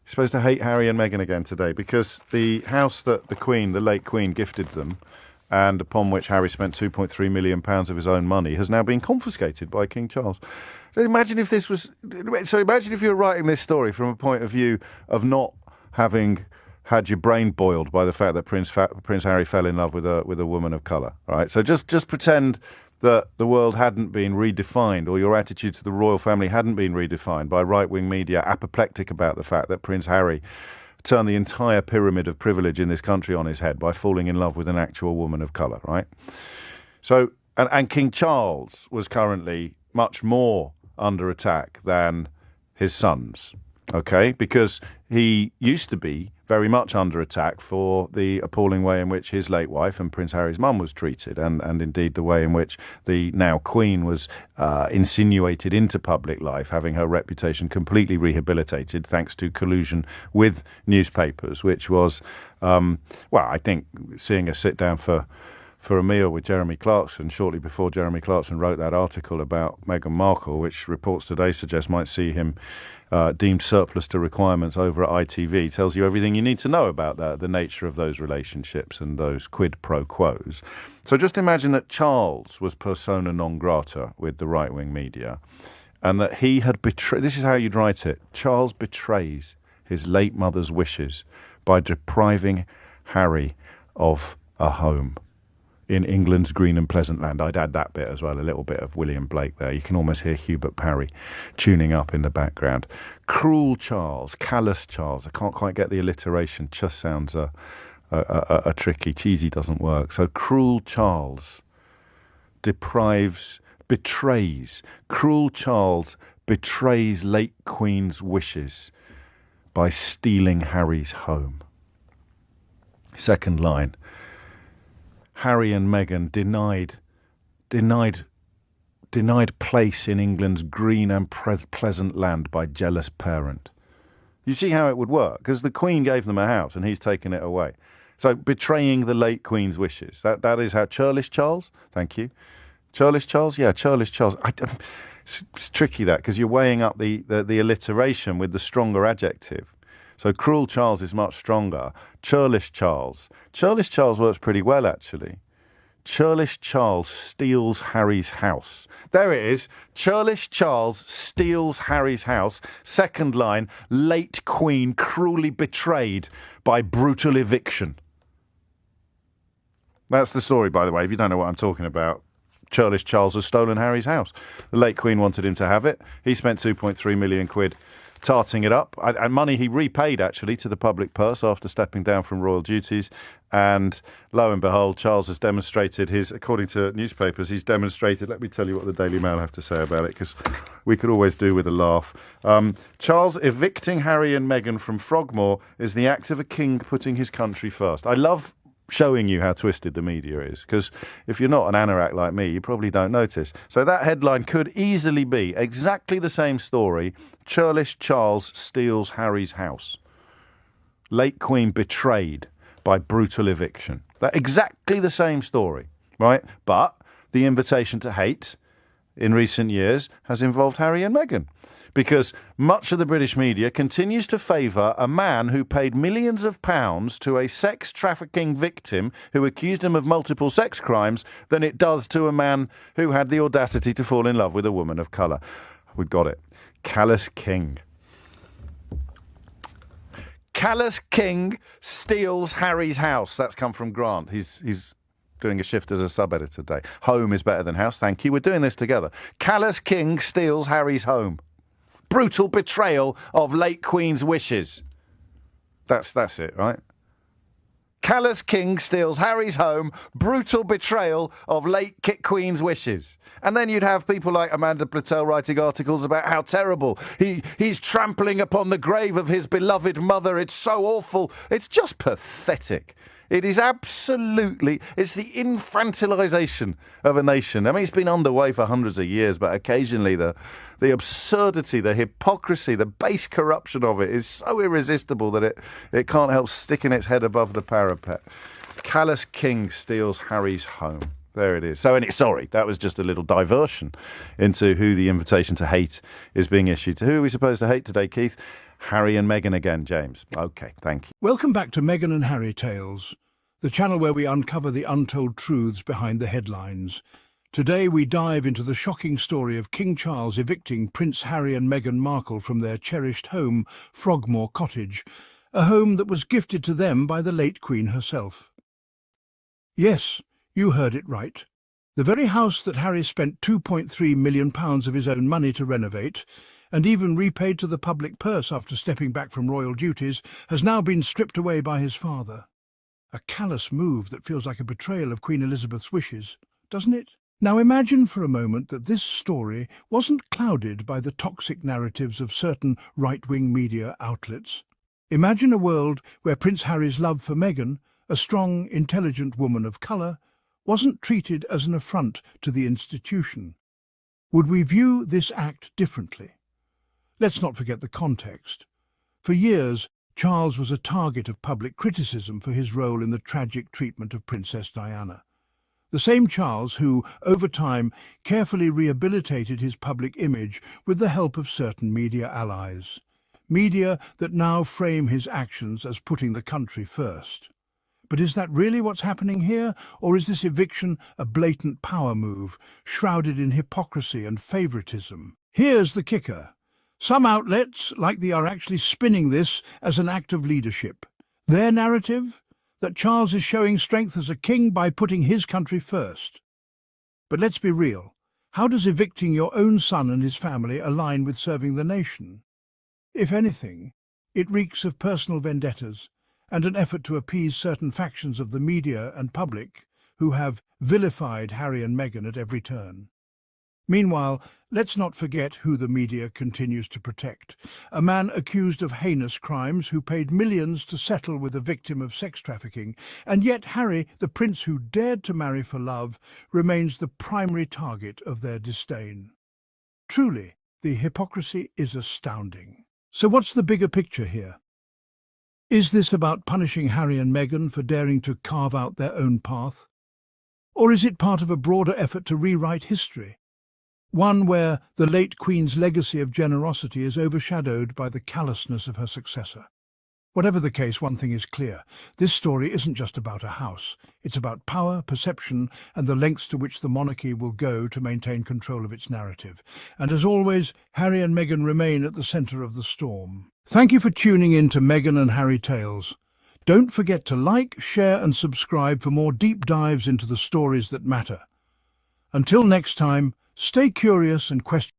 You're supposed to hate Harry and Meghan again today because the house that the late Queen, gifted them, and upon which Harry spent £2.3 million of his own money, has now been confiscated by King Charles. Imagine if you were writing this story from a point of view of not having had your brain boiled by the fact that Prince Harry fell in love with a woman of colour, right? So just pretend that the world hadn't been redefined, or your attitude to the royal family hadn't been redefined by right-wing media apoplectic about the fact that Prince Harry turned the entire pyramid of privilege in this country on his head by falling in love with an actual woman of colour, right? So, and King Charles was currently much more under attack than his sons, okay? Because he used to be very much under attack for the appalling way in which his late wife and Prince Harry's mum was treated, and indeed the way in which the now Queen was insinuated into public life, having her reputation completely rehabilitated thanks to collusion with newspapers, which was, I think seeing her sit down for a meal with Jeremy Clarkson shortly before Jeremy Clarkson wrote that article about Meghan Markle, which reports today suggest might see him deemed surplus to requirements over at ITV, tells you everything you need to know about the nature of those relationships and those quid pro quos. So just imagine that Charles was persona non grata with the right-wing media, and that he had betrayed. This is how you'd write it. Charles betrays his late mother's wishes by depriving Harry of a home in England's green and pleasant land. I'd add that bit as well, a little bit of William Blake there. You can almost hear Hubert Parry tuning up in the background. Cruel Charles, callous Charles. I can't quite get the alliteration. Just sounds a tricky. Cheesy doesn't work. So cruel Charles betrays. Cruel Charles betrays late Queen's wishes by stealing Harry's home. Second line. Harry and Meghan denied place in England's green and pleasant land by jealous parent. You see how it would work? Because the Queen gave them a house and he's taken it away. So betraying the late Queen's wishes. That is how Churlish Charles, thank you. Churlish Charles? Yeah, Churlish Charles. It's tricky that, because you're weighing up the alliteration with the stronger adjective. So cruel Charles is much stronger. Churlish Charles. Churlish Charles works pretty well, actually. Churlish Charles steals Harry's house. There it is. Churlish Charles steals Harry's house. Second line, late Queen cruelly betrayed by brutal eviction. That's the story, by the way, if you don't know what I'm talking about. Churlish Charles has stolen Harry's house. The late Queen wanted him to have it. He spent 2.3 million quid tarting it up, and money he repaid actually to the public purse after stepping down from royal duties. And lo and behold, Charles has demonstrated according to newspapers, he's demonstrated, let me tell you what the Daily Mail have to say about it, because we could always do with a laugh. Charles evicting Harry and Meghan from Frogmore is the act of a king putting his country first. I love showing you how twisted the media is, because if you're not an anorak like me, you probably don't notice. So that headline could easily be exactly the same story. Churlish Charles steals Harry's house. Late Queen betrayed by brutal eviction. That exactly the same story, right? But the invitation to hate in recent years has involved Harry and Meghan, because much of the British media continues to favour a man who paid millions of pounds to a sex trafficking victim who accused him of multiple sex crimes than it does to a man who had the audacity to fall in love with a woman of colour. We've got it. Callous King. Callous King steals Harry's house. That's come from Grant. He's doing a shift as a sub-editor today. Home is better than house, thank you. We're doing this together. Callous King steals Harry's home. Brutal betrayal of late Queen's wishes. That's it, right? Callous King steals Harry's home. Brutal betrayal of late Queen's wishes. And then you'd have people like Amanda Platel writing articles about how terrible he's trampling upon the grave of his beloved mother. It's so awful. It's just pathetic. It is absolutely, it's the infantilization of a nation. I mean, it's been underway for hundreds of years, but occasionally the absurdity, the hypocrisy, the base corruption of it is so irresistible that it can't help sticking its head above the parapet. Callous King steals Harry's home. There it is. So, sorry, that was just a little diversion into who the invitation to hate is being issued to. Who are we supposed to hate today, Keith? Harry and Meghan again, James. Okay, thank you. Welcome back to Meghan and Harry Tales, the channel where we uncover the untold truths behind the headlines. Today we dive into the shocking story of King Charles evicting Prince Harry and Meghan Markle from their cherished home, Frogmore Cottage, a home that was gifted to them by the late Queen herself. Yes, you heard it right. The very house that Harry spent £2.3 million of his own money to renovate, and even repaid to the public purse after stepping back from royal duties, has now been stripped away by his father. A callous move that feels like a betrayal of Queen Elizabeth's wishes, doesn't it? Now imagine for a moment that this story wasn't clouded by the toxic narratives of certain right-wing media outlets. Imagine a world where Prince Harry's love for Meghan, a strong, intelligent woman of colour, wasn't treated as an affront to the institution. Would we view this act differently? Let's not forget the context. For years, Charles was a target of public criticism for his role in the tragic treatment of Princess Diana. The same Charles who, over time, carefully rehabilitated his public image with the help of certain media allies. Media that now frame his actions as putting the country first. But is that really what's happening here, or is this eviction a blatant power move, shrouded in hypocrisy and favoritism? Here's the kicker. Some outlets, like they are actually spinning this as an act of leadership. Their narrative? That Charles is showing strength as a king by putting his country first. But let's be real. How does evicting your own son and his family align with serving the nation? If anything, it reeks of personal vendettas and an effort to appease certain factions of the media and public who have vilified Harry and Meghan at every turn. Meanwhile, let's not forget who the media continues to protect. A man accused of heinous crimes who paid millions to settle with a victim of sex trafficking, and yet Harry, the prince who dared to marry for love, remains the primary target of their disdain. Truly, the hypocrisy is astounding. So what's the bigger picture here? Is this about punishing Harry and Meghan for daring to carve out their own path? Or is it part of a broader effort to rewrite history? One where the late Queen's legacy of generosity is overshadowed by the callousness of her successor. Whatever the case, one thing is clear. This story isn't just about a house. It's about power, perception, and the lengths to which the monarchy will go to maintain control of its narrative. And as always, Harry and Meghan remain at the centre of the storm. Thank you for tuning in to Meghan and Harry Tales. Don't forget to like, share, and subscribe for more deep dives into the stories that matter. Until next time, stay curious and question.